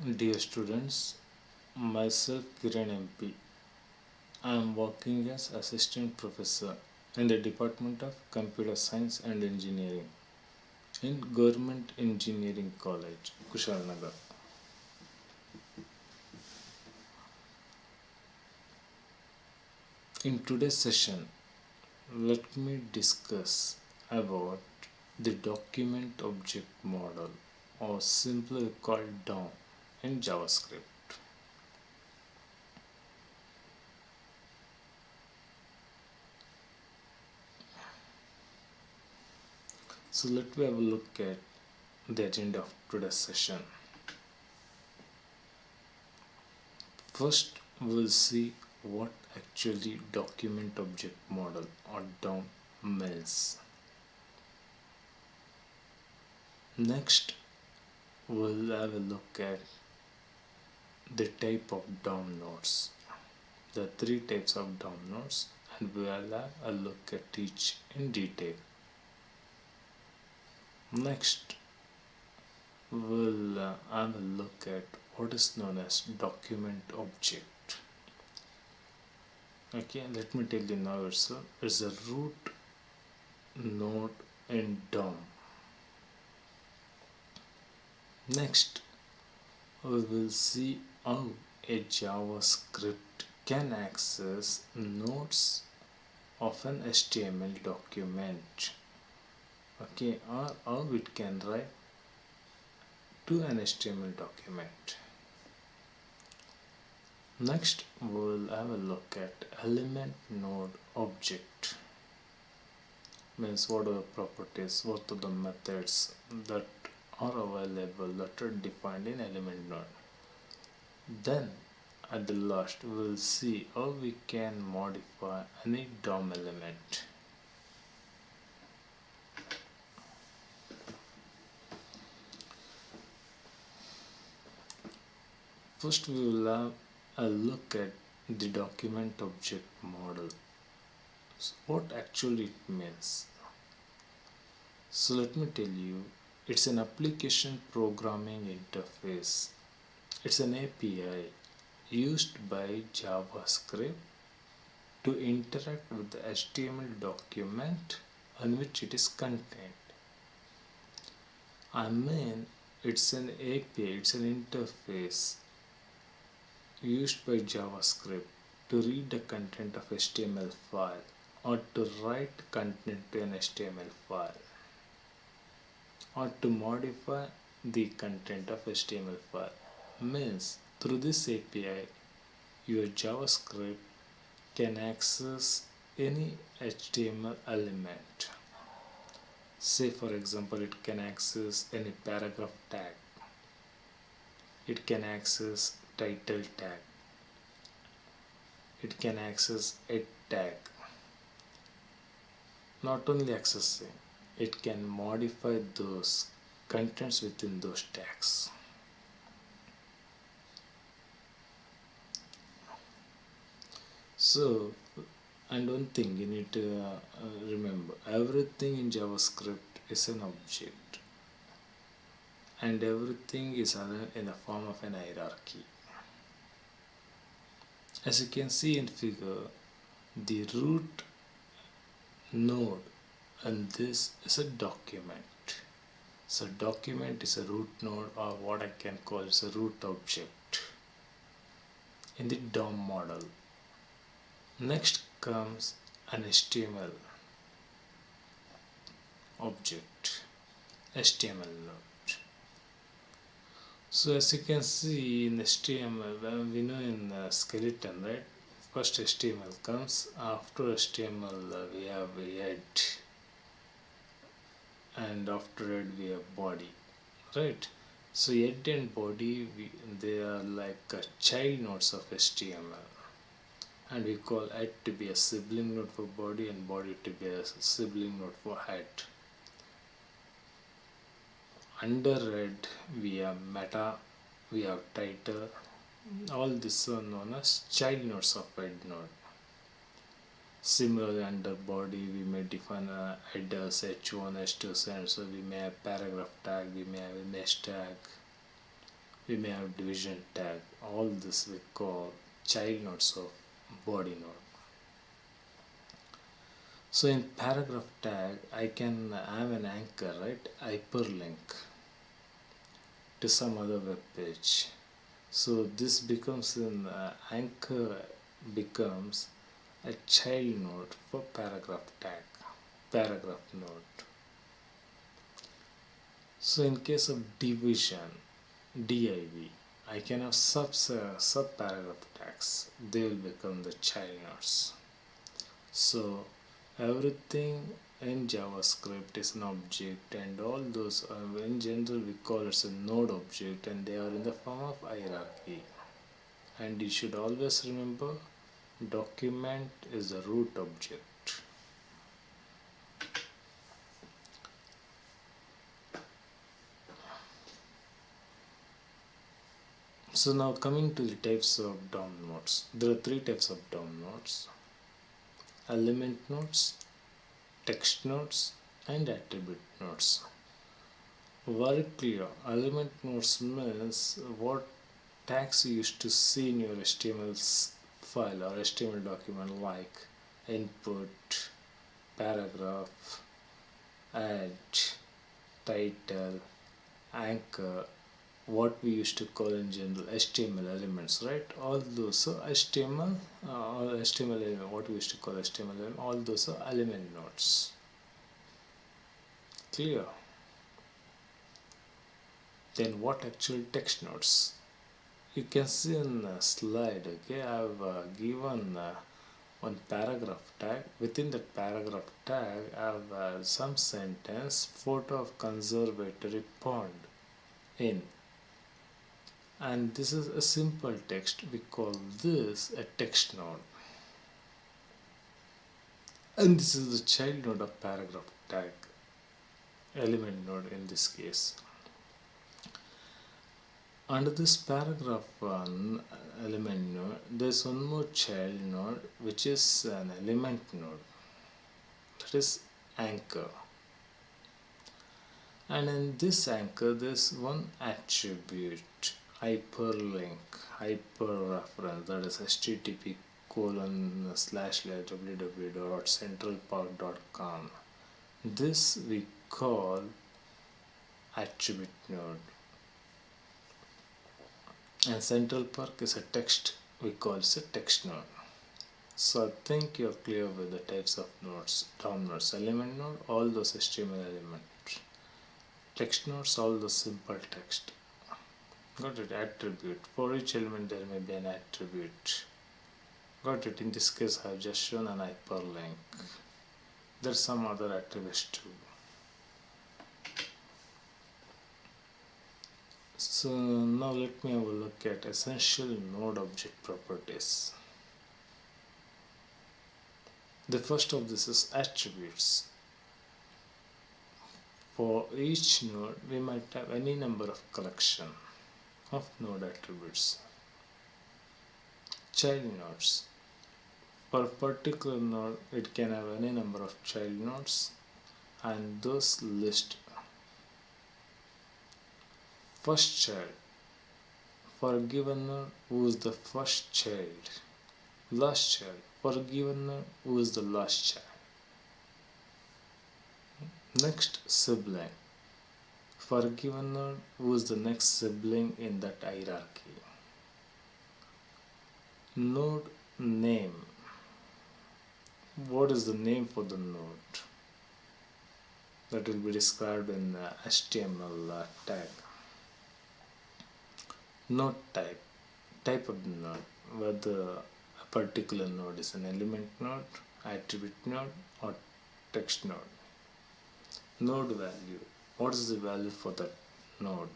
Dear students, myself Kiran MP. I am working as assistant professor in the Department of Computer Science and Engineering in Government Engineering College, Kushalnagar. In today's session, let me discuss about the document object model, or simply called DOM in JavaScript. So let me have a look at the agenda of today's session. First, we'll see what actually document object model or DOM means. Next, we'll have a look at the type of DOM nodes, the three types of DOM nodes, and we'll have a look at each in detail. Next, we'll have a look at what is known as document object. Okay, let me tell you now itself. It's a root node in DOM. Next, we will see how a JavaScript can access nodes of an HTML document. Okay, or how it can write to an HTML document. Next, we'll have a look at element node object. Means what are the properties, what are the methods that are available, that are defined in element node. Then at the last we'll see how we can modify any DOM element. First we will have a look at the document object model. So what actually it means. So let me tell you, it's an application programming interface. It's an API used by JavaScript to interact with the HTML document on which it is contained. I mean, it's an API, it's an interface used by JavaScript to read the content of HTML file or to write content to an HTML file or to modify the content of HTML file. Means through this API, your JavaScript can access any HTML element. Say for example, it can access any paragraph tag, it can access title tag, it can access a tag. Not only accessing, it can modify those contents within those tags. So, and one thing you need to remember, everything in JavaScript is an object, and everything is in the form of an hierarchy. As you can see in figure, the root node and this is a document. So document is a root node, or what I can call is a root object in the DOM model. Next comes an HTML object, HTML node. So as you can see in HTML, we know in skeleton, right? First HTML comes, after HTML we have head, and after head we have body, right? So head and body, they are like child nodes of HTML, and we call head to be a sibling node for body and body to be a sibling node for head. Under head we have meta, we have title, all this are known as child nodes of head node. Similarly, under body we may define headers h1, h2, and so we may have paragraph tag, we may have image tag, We may have division tag. All this we call child nodes of body node. So in paragraph tag, I can have an anchor, right? Hyperlink to some other web page. So this becomes an anchor becomes a child node for paragraph tag, paragraph node. So in case of division, div, I can have sub paragraph tags. They will become the child nodes. So everything in JavaScript is an object, and all those in general we call it a node object, and they are in the form of hierarchy. And you should always remember document is the root object. So now coming to the types of DOM nodes. There are three types of DOM nodes: element nodes, text nodes, and attribute nodes. Very clear. Element nodes means what tags you used to see in your HTML file or HTML document, like input, paragraph, add, title, anchor, what we used to call in general HTML elements, right? All those, so HTML or HTML element, what we used to call HTML element, all those are element nodes. Clear? Then what actual text nodes? You can see in the slide, okay, I have given one paragraph tag. Within that paragraph tag I have some sentence: photo of conservatory pond in, and this is a simple text. We call this a text node, and this is the child node of paragraph tag, element node in this case. Under this paragraph 1 element node, there's one more child node which is an element node, that is anchor. And in this anchor there's one attribute: hyperlink, hyperreference, that is http://www.centralpark.com. This we call attribute node. And Central Park is a text, we call it a text node. So I think you're clear with the types of nodes: DOM nodes, element node, all those HTML elements; text nodes, all those simple text. Got it? Attribute, for each element there may be an attribute. Got it? In this case I have just shown an hyperlink. There's some other attributes too. So now let me have a look at essential node object properties. The first of this is attributes. For each node we might have any number of collection of node attributes. Child nodes. For a particular node it can have any number of child nodes, and those list first child. For a given node, who is the first child? Last child. For a given node, who is the last child? Next sibling. For a given node, who is the next sibling in that hierarchy? Node name. What is the name for the node? That will be described in the HTML tag. Node type. Type of the node, whether a particular node is an element node, attribute node, or text node. Node value. What is the value for that node?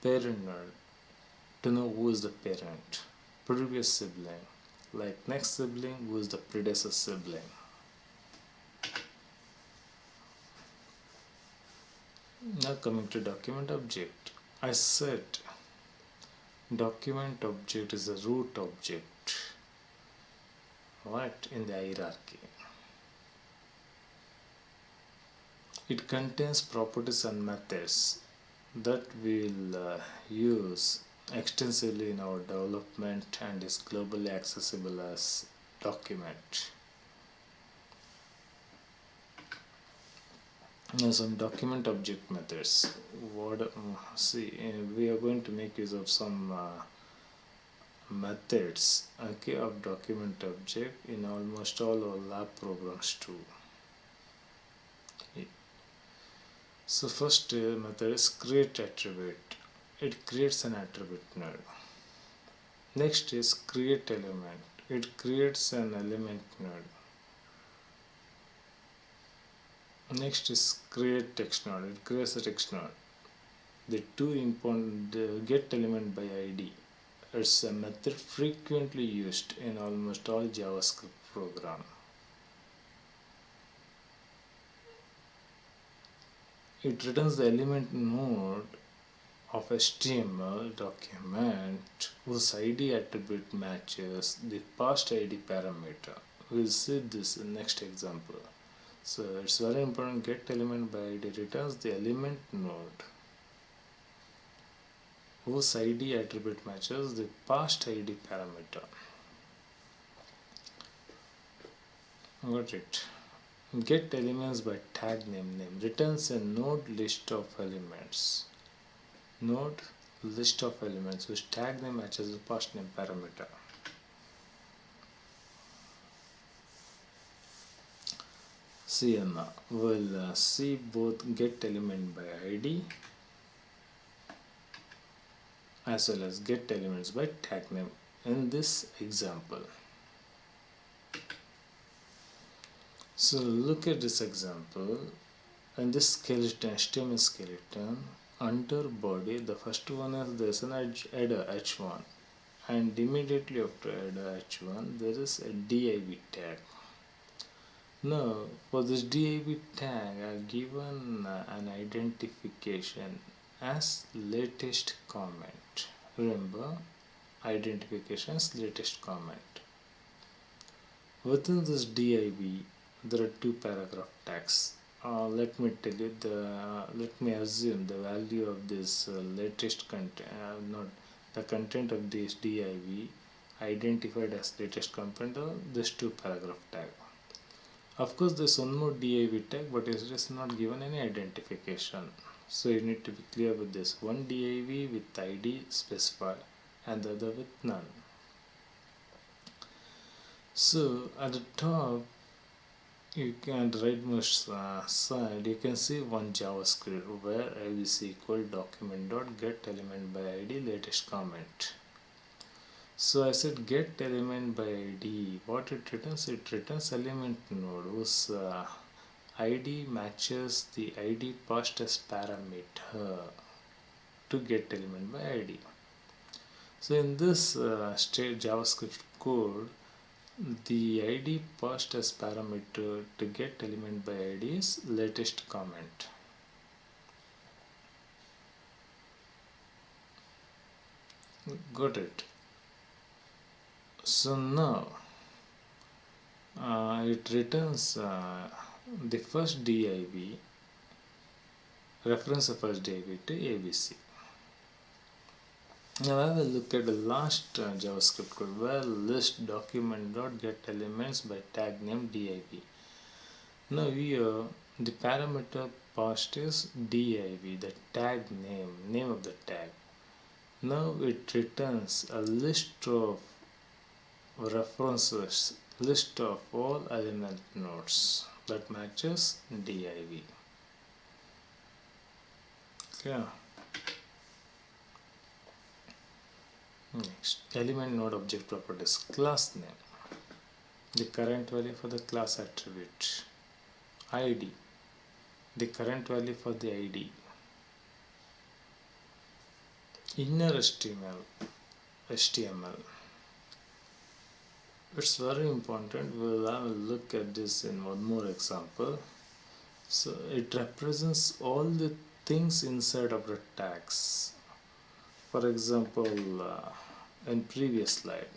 Parent node. To know who is the parent. Previous sibling. Like next sibling, who is the predecessor sibling. Now coming to document object. I said document object is a root object, right, in the hierarchy. It contains properties and methods. that we'll use extensively in our development and is globally accessible as document. Now some document object methods. We are going to make use of some methods, okay, of document object in almost all our lab programs too. So first method is create attribute. It creates an attribute node. Next is create element. It creates an element node. Next is create text node. It creates a text node. The two important get element by ID. It's a method frequently used in almost all JavaScript program. It returns the element node of HTML document whose ID attribute matches the past ID parameter. We'll see this in next example. So it's very important. Get element by ID returns the element node whose ID attribute matches the past ID parameter. Got it. Get elements by tag name returns a node list of elements. Node list of elements whose tag name matches the past name parameter. We'll see both get element by ID as well as get elements by tag name in this example. So look at this example. In this skeleton, HTML skeleton, under body, the first one is there's an header h1, and immediately after header h1 there is a div tag. Now for this div tag I have given an identification as latest comment. Remember, identifications latest comment. Within this div there are two paragraph tags. Let me tell you let me assume the value of this latest content, not the content of this div identified as latest content of this two paragraph tag. Of course there's one more div tag, but it is not given any identification, so you need to be clear with this. One div with id specified and the other with none. So at the top you can rightmost side you can see one JavaScript where abc equal document dot get element by id latest comment. So I said get element by id. What it returns? It returns element node whose id matches the id passed as parameter to get element by id. So in this state JavaScript code, the id passed as parameter to get element by id is latest comment. Got it. So now it returns the first div, reference the first div to abc. Now I will look at the last JavaScript code where list document dot get elements by tag name div. Now here the parameter passed is div, the tag name of the tag. Now it returns a list of references, list of all element nodes that matches div. Okay. Next, element node object properties. Class name, the current value for the class attribute. ID, the current value for the ID. Inner HTML. It's very important. We'll have a look at this in one more example. So it represents all the things inside of the tags. For example, in previous slide,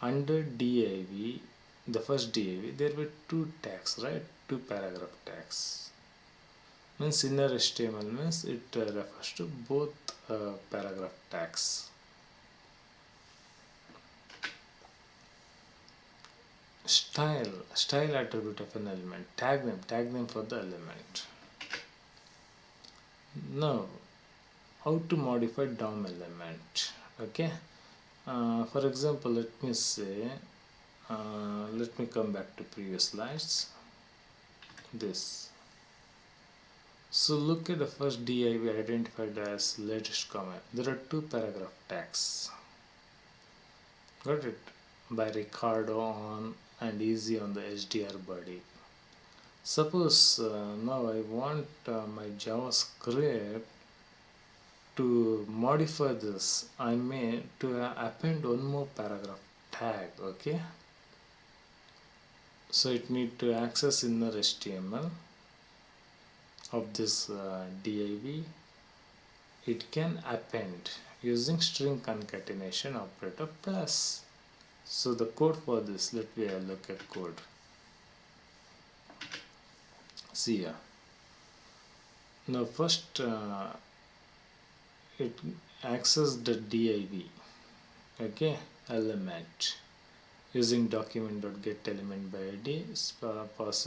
under div, the first div, there were two tags, right? Two paragraph tags. Means inner HTML means it refers to both paragraph tags. Style attribute of an element. Tag name for the element. Now, how to modify DOM element? Okay. For example, let me say, let me come back to previous slides. This. So look at the first div identified as latest comment. There are two paragraph tags. Got it? By Ricardo on and easy on the HDR body. Suppose now I want my JavaScript to modify this. I may to append one more paragraph tag. Okay. So it need to access inner HTML of this div. It can append using string concatenation operator plus. So the code for this, let me look at code. See here. Now first it access the div, okay, element using document.getElementById pass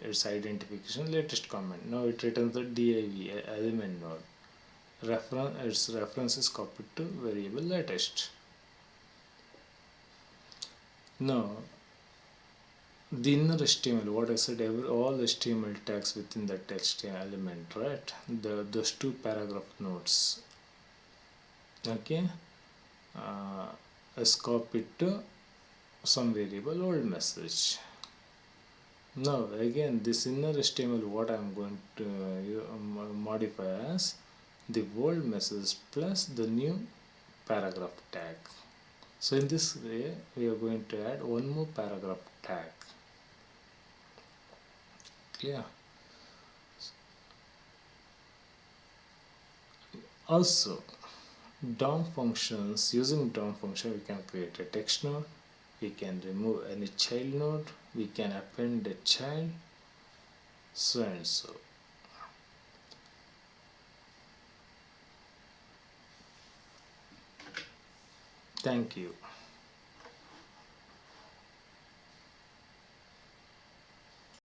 its identification latest comment. Now it returns the div element node. Its reference is copied to variable latest. Now the inner HTML, what I said, all HTML tags within that HTML element, right? Those two paragraph nodes, okay, is copied to some variable old message. Now again, this inner HTML, what I'm going to modify as the old message plus the new paragraph tag. So in this way, we are going to add one more paragraph tag. Clear? Also, DOM functions, using DOM function, we can create a text node, we can remove any child node, we can append a child, so and so. Thank you.